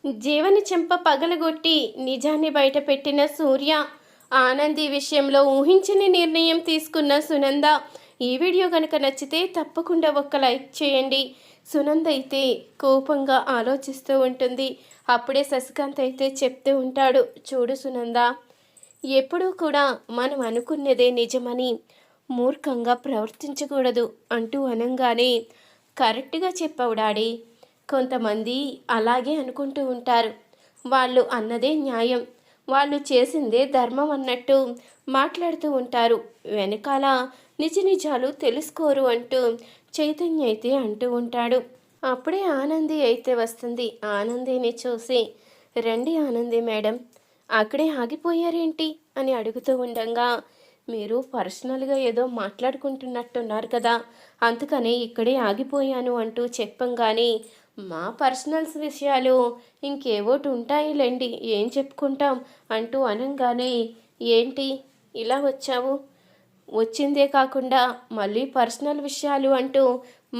జీవని చెంప పగలగొట్టి నిజాన్ని బయటపెట్టిన సూర్య, ఆనంది విషయంలో ఊహించని నిర్ణయం తీసుకున్న సునంద. ఈ వీడియో కనుక నచ్చితే తప్పకుండా ఒక్క లైక్ చేయండి. సునంద అయితే కోపంగా ఆలోచిస్తూ ఉంటుంది. అప్పుడే శశికాంత్ అయితే చెప్తూ ఉంటాడు, చూడు సునంద, ఎప్పుడూ కూడా మనం అనుకున్నదే నిజమని మూర్ఖంగా ప్రవర్తించకూడదు అంటూ అనంగానే, కరెక్ట్గా చెప్పావు డాడీ. కొంతమంది అలాగే అనుకుంటూ ఉంటారు. వాళ్ళు అన్నదే న్యాయం, వాళ్ళు చేసిందే ధర్మం అన్నట్టు మాట్లాడుతూ ఉంటారు. వెనకాల నిజ నిజాలు తెలుసుకోరు అంటూ చైతన్య అయితే అంటూ ఉంటాడు. అప్పుడే ఆనంది అయితే వస్తుంది. ఆనందిని చూసి, రండి ఆనంది మేడం, అక్కడే ఆగిపోయారేంటి అని అడుగుతూ ఉండగా, మీరు పర్సనల్గా ఏదో మాట్లాడుకుంటున్నట్టున్నారు కదా, అందుకని ఇక్కడే ఆగిపోయాను అంటూ చెప్పంగానే, మా పర్సనల్స్ విషయాలు ఇంకేవోటి ఉంటాయిలేండి, ఏం చెప్పుకుంటాం అంటూ అనంగానే, ఏంటి ఇలా వచ్చావు, వచ్చిందే కాకుండా మళ్ళీ పర్సనల్ విషయాలు అంటూ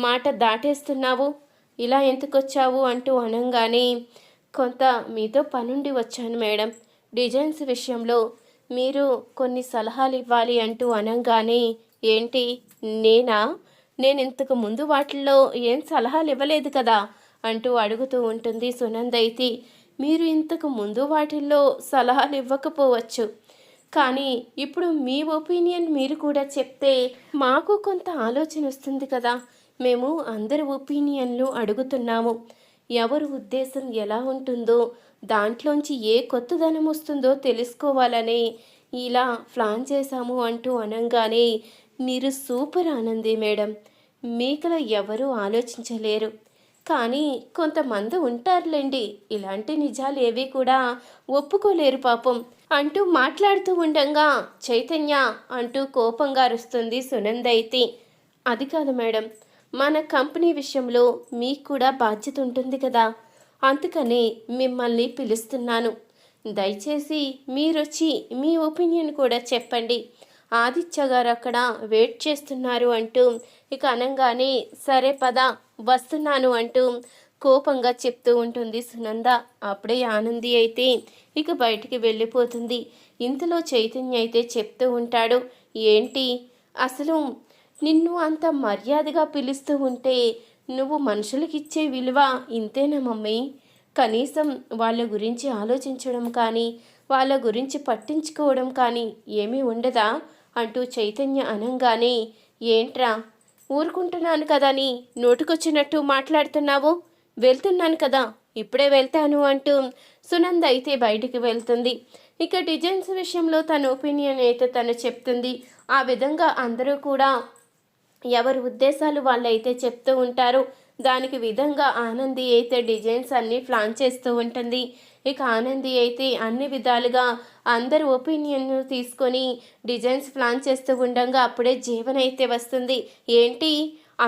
మాట దాటేస్తున్నావు, ఇలా ఎందుకు వచ్చావు అంటూ అనంగానే, కొంత మీతో పనుండి వచ్చాను మేడం, డిజైన్స్ విషయంలో మీరు కొన్ని సలహాలు ఇవ్వాలి అంటూ అనంగానే, ఏంటి నేనా, నేను ఇంతకు ముందు వాటిల్లో ఏం సలహాలు ఇవ్వలేదు కదా అంటూ అడుగుతూ ఉంటుంది సునందైతి. మీరు ఇంతకు ముందు వాటిల్లో సలహాలు ఇవ్వకపోవచ్చు, కానీ ఇప్పుడు మీ ఒపీనియన్ మీరు కూడా చెప్తే మాకు కొంత ఆలోచన వస్తుంది కదా, మేము అందరి ఒపీనియన్లు అడుగుతున్నాము, ఎవరి ఉద్దేశం ఎలా ఉంటుందో, దాంట్లోంచి ఏ కొత్తదనం వస్తుందో తెలుసుకోవాలని ఇలా ప్లాన్ చేశాము అంటూ అనంగానే, మీరు సూపర్ ఆనంది మేడం, మీకులో ఎవరూ ఆలోచించలేరు, కానీ కొంతమంది ఉంటారులేండి ఇలాంటి నిజాలు ఏవి కూడా ఒప్పుకోలేరు పాపం అంటూ మాట్లాడుతూ ఉండగా, చైతన్య అంటూ కోపంగా అరుస్తుంది సునందైతి. అది కాదు మేడం, మన కంపెనీ విషయంలో మీకు కూడా బాధ్యత ఉంటుంది కదా, అందుకనే మిమ్మల్ని పిలుస్తున్నాను, దయచేసి మీరొచ్చి మీ ఒపీనియన్ కూడా చెప్పండి, ఆదిత్య గారు అక్కడ వెయిట్ చేస్తున్నారు అంటూ ఇక అనంగానే, సరే పద వస్తున్నాను అంటూ కోపంగా చెప్తూ ఉంటుంది సునంద. అప్పుడే ఆనంది అయితే ఇక బయటికి వెళ్ళిపోతుంది. ఇంతలో చైతన్య అయితే చెప్తూ ఉంటాడు, ఏంటి అసలు నిన్ను అంత మర్యాదగా పిలుస్తూ ఉంటే నువ్వు మనుషులకిచ్చే విలువ ఇంతేనా మమ్మీ, కనీసం వాళ్ళ గురించి ఆలోచించడం కానీ వాళ్ళ గురించి పట్టించుకోవడం కానీ ఏమీ ఉండదా అంటూ చైతన్య అనంగానే, ఏంట్రా ఊరుకుంటున్నాను కదా అని నోటుకొచ్చినట్టు మాట్లాడుతున్నావు, వెళ్తున్నాను కదా ఇప్పుడే వెళ్తాను అంటూ సునంద అయితే బయటికి వెళ్తుంది. ఇక డిజైన్స్ విషయంలో తన ఒపీనియన్ అయితే తను చెప్తుంది. ఆ విధంగా అందరూ కూడా ఎవరి ఉద్దేశాలు వాళ్ళైతే చెప్తూ ఉంటారు. దానికి విధంగా ఆనంది అయితే డిజైన్స్ అన్నీ ప్లాన్ చేస్తూ ఉంటుంది. ఇక ఆనంది అయితే అన్ని విధాలుగా అందరి ఒపీనియన్ తీసుకొని డిజైన్స్ ప్లాన్ చేస్తూ ఉండగా అప్పుడే జీవన అయితే వస్తుంది. ఏంటి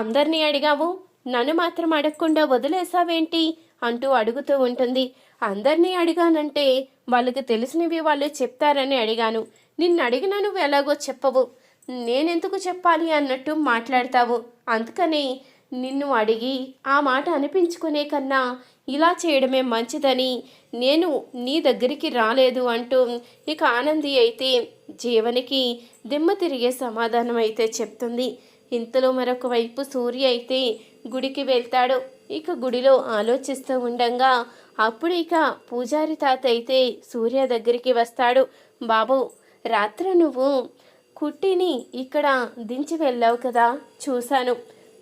అందరినీ అడిగావు, నన్ను మాత్రం అడగకుండా వదిలేసావేంటి అంటూ అడుగుతూ ఉంటుంది. అందరినీ అడిగానంటే వాళ్ళకి తెలిసినవి వాళ్ళు చెప్తారని అడిగాను, నిన్ను అడిగినా నువ్వు ఎలాగో చెప్పవు, నేనెందుకు చెప్పాలి అన్నట్టు మాట్లాడతావు, అందుకని నిన్ను అడిగి ఆ మాట అనిపించుకునే కన్నా ఇలా చేయడమే మంచిదని నేను నీ దగ్గరికి రాలేదు అంటూ ఇక ఆనంది అయితే జీవనికి దిమ్మ తిరిగే సమాధానం అయితే చెప్తుంది. ఇంతలో మరొక వైపు సూర్య అయితే గుడికి వెళ్తాడు. ఇక గుడిలో ఆలోచిస్తూ ఉండగా అప్పుడు ఇక పూజారి తాత అయితే సూర్య దగ్గరికి వస్తాడు. బాబు, రాత్రి నువ్వు కుట్టిని ఇక్కడ దించి వెళ్ళావు కదా, చూశాను,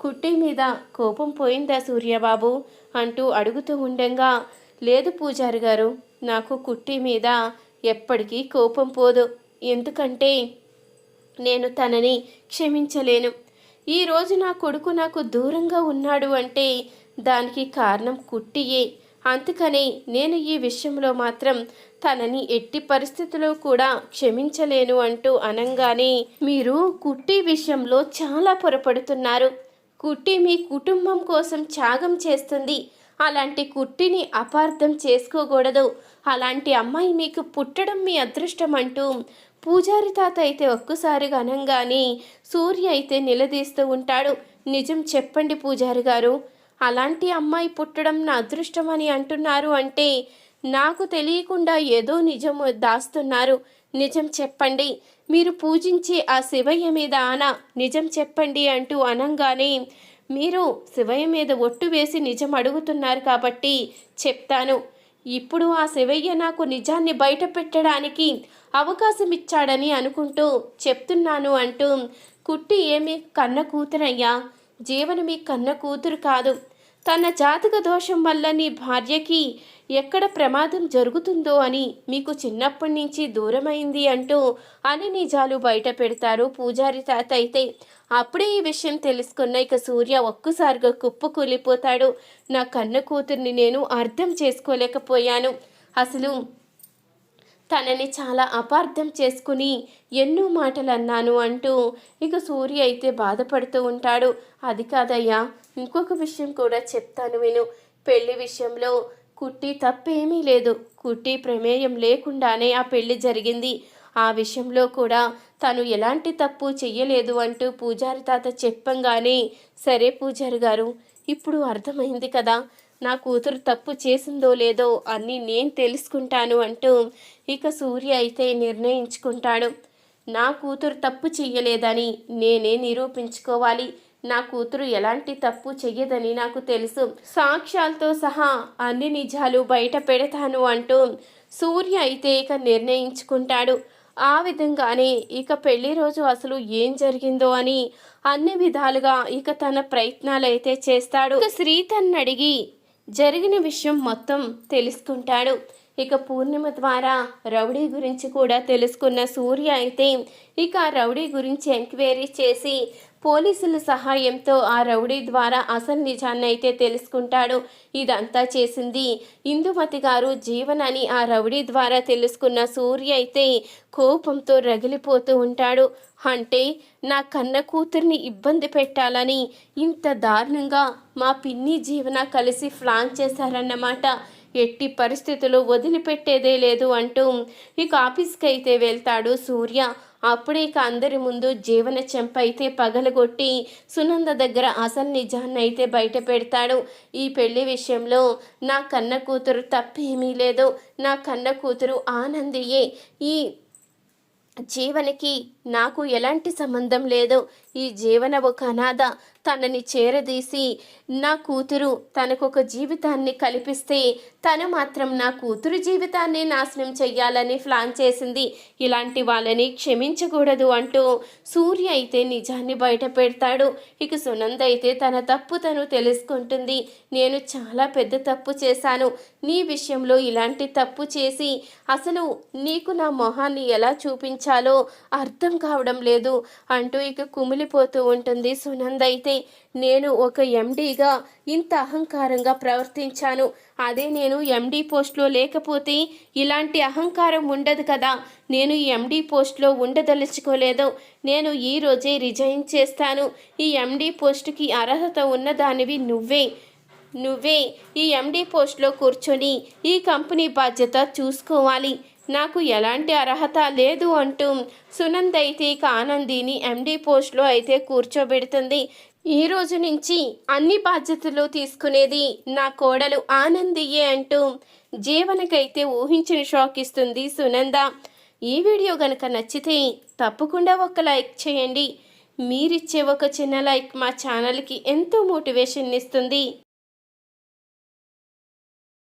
కుట్టి మీద కోపం పోయిందా సూర్యబాబు అంటూ అడుగుతూ ఉండగా, లేదు పూజారి గారు, నాకు కుట్టి మీద ఎప్పటికీ కోపం పోదు, ఎందుకంటే నేను తనని క్షమించలేను, ఈరోజు నా కొడుకు నాకు దూరంగా ఉన్నాడు అంటే దానికి కారణం కుట్టియే, అందుకని నేను ఈ విషయంలో మాత్రం తనని ఎట్టి పరిస్థితుల్లో కూడా క్షమించలేను అంటూ అనంగానే, మీరు కుట్టి విషయంలో చాలా పొరపడుతున్నారు, కుట్టి మీ కుటుంబం కోసం త్యాగం చేస్తుంది, అలాంటి కుట్టిని అపార్థం చేసుకోకూడదు, అలాంటి అమ్మాయి మీకు పుట్టడం మీ అదృష్టం అంటూ పూజారి తాత అయితే ఒక్కసారిగా అనంగానే సూర్య అయితే నిలదీస్తూ ఉంటాడు. నిజం చెప్పండి పూజారి గారు, అలాంటి అమ్మాయి పుట్టడం నా అదృష్టం అని అంటున్నారు అంటే నాకు తెలియకుండా ఏదో నిజం దాస్తున్నారు. నిజం చెప్పండి. మీరు పూజించే ఆ శివయ్య మీద నిజం చెప్పండి అంటూ అనంగానే మీరు శివయ్య మీద ఒట్టు వేసి నిజం అడుగుతున్నారు కాబట్టి చెప్తాను. ఇప్పుడు ఆ శివయ్య నాకు నిజాన్ని బయట పెట్టడానికి అవకాశం ఇచ్చాడని అనుకుంటూ చెప్తున్నాను అంటూ కుట్టి ఏమి కన్న కూతురయ్యా, జీవన మీ కన్న కూతురు కాదు. తన జాతక దోషం వల్ల నీ భార్యకి ఎక్కడ ప్రమాదం జరుగుతుందో అని మీకు చిన్నప్పటి నుంచి దూరమైంది అంటూ అని నిజాలు బయట పెడతారు పూజారి తాత. అయితే అప్పుడే ఈ విషయం తెలుసుకున్న ఇక సూర్య ఒక్కసారిగా కుప్పకూలిపోతాడు. నా కన్న కూతుర్ని నేను అర్థం చేసుకోలేకపోయాను. అసలు తనని చాలా అపార్థం చేసుకుని ఎన్నో మాటలు అన్నాను అంటూ ఇక సూర్య అయితే బాధపడుతూ ఉంటాడు. అది కాదయ్యా, ఇంకొక విషయం కూడా చెప్తాను విను. పెళ్లి విషయంలో కుట్టి తప్పేమీ లేదు. కుట్టి ప్రమేయం లేకుండానే ఆ పెళ్లి జరిగింది. ఆ విషయంలో కూడా తను ఎలాంటి తప్పు చెయ్యలేదు అంటూ పూజారి తాత చెప్పంగానే, సరే పూజారి గారు, ఇప్పుడు అర్థమైంది కదా, నా కూతురు తప్పు చేసిందో లేదో అన్నీ నేను తెలుసుకుంటాను అంటూ ఇక సూర్య అయితే నిర్ణయించుకుంటాడు. నా కూతురు తప్పు చెయ్యలేదని నేనే నిరూపించుకోవాలి. నా కూతురు ఎలాంటి తప్పు చెయ్యదని నాకు తెలుసు. సాక్ష్యాలతో సహా అన్ని నిజాలు బయట పెడతాను అంటూ సూర్య అయితే ఇక నిర్ణయించుకుంటాడు. ఆ విధంగానే ఇక పెళ్లి రోజు అసలు ఏం జరిగిందో అని అన్ని విధాలుగా ఇక తన ప్రయత్నాలు అయితే చేస్తాడు. ఇక శ్రీతన్ని అడిగి జరిగిన విషయం మొత్తం తెలుసుకుంటాడు. ఇక పూర్ణిమ ద్వారా రౌడీ గురించి కూడా తెలుసుకున్న సూర్య అయితే ఇక రౌడీ గురించి ఎంక్వైరీ చేసి పోలీసుల సహాయంతో ఆ రౌడీ ద్వారా అసలు నిజాన్ని అయితే తెలుసుకుంటాడు. ఇదంతా చేసింది ఇందుమతి గారు జీవనని ఆ రౌడీ ద్వారా తెలుసుకున్న సూర్య అయితే కోపంతో రగిలిపోతూ ఉంటాడు. అంటే నా కన్న కూతుర్ని ఇబ్బంది పెట్టాలని ఇంత దారుణంగా మా పిన్ని జీవన కలిసి ప్లాన్ చేశారన్నమాట. ఎట్టి పరిస్థితుల్లో వదిలిపెట్టేదే లేదు అంటూ ఇక ఆఫీస్కి అయితే వెళ్తాడు సూర్య. అప్పుడే ఇక అందరి ముందు జీవన చెంప అయితే పగలగొట్టి సునంద దగ్గర అసలు నిజాన్ని అయితే బయట పెడతాడు. ఈ పెళ్లి విషయంలో నా కన్న కూతురు తప్పేమీ లేదు. నా కన్న కూతురు ఆనందియే. ఈ జీవనకి నాకు ఎలాంటి సంబంధం లేదు. ఈ జీవన ఒక అనాథ. తనని చేరదీసి నా కూతురు తనకొక జీవితాన్ని కల్పిస్తే తను మాత్రం నా కూతురు జీవితాన్ని నాశనం చెయ్యాలని ప్లాన్ చేసింది. ఇలాంటి వాళ్ళని క్షమించకూడదు అంటూ సూర్య అయితే నిజాన్ని బయట పెడతాడు. ఇక సునంద అయితే తన తప్పు తను తెలుసుకుంటుంది. నేను చాలా పెద్ద తప్పు చేశాను. నీ విషయంలో ఇలాంటి తప్పు చేసి అసలు నీకు నా మొహాన్ని ఎలా చూపించాలో అర్థం కావడం లేదు అంటూ ఇక కుమిలిపోతూ ఉంటుంది సునంద అయితే. నేను ఒక ఎండీగా ఇంత అహంకారంగా ప్రవర్తించాను. అదే నేను ఎండీ పోస్ట్లో లేకపోతే ఇలాంటి అహంకారం ఉండదు కదా. నేను ఈ ఎండీ పోస్ట్లో ఉండదలుచుకోలేదు. నేను ఈరోజే రిజైన్ చేస్తాను. ఈ ఎండీ పోస్టుకి అర్హత ఉన్నదానివి నువ్వే ఈ ఎండీ పోస్ట్లో కూర్చొని ఈ కంపెనీ బాధ్యత చూసుకోవాలి. నాకు ఎలాంటి అర్హత లేదు అంటూ సునంద అయితే ఇక ఆనందిని ఎండీ పోస్ట్లో అయితే కూర్చోబెడుతుంది. ఈ రోజు నుంచి అన్ని బాధ్యతలు తీసుకునేది నా కోడలు ఆనందియే అంటూ జీవనకైతే ఊహించిన షాక్ ఇస్తుంది సునంద. ఈ వీడియో కనుక నచ్చితే తప్పకుండా ఒక లైక్ చేయండి. మీరిచ్చే ఒక చిన్న లైక్ మా ఛానల్కి ఎంతో మోటివేషన్ ఇస్తుంది.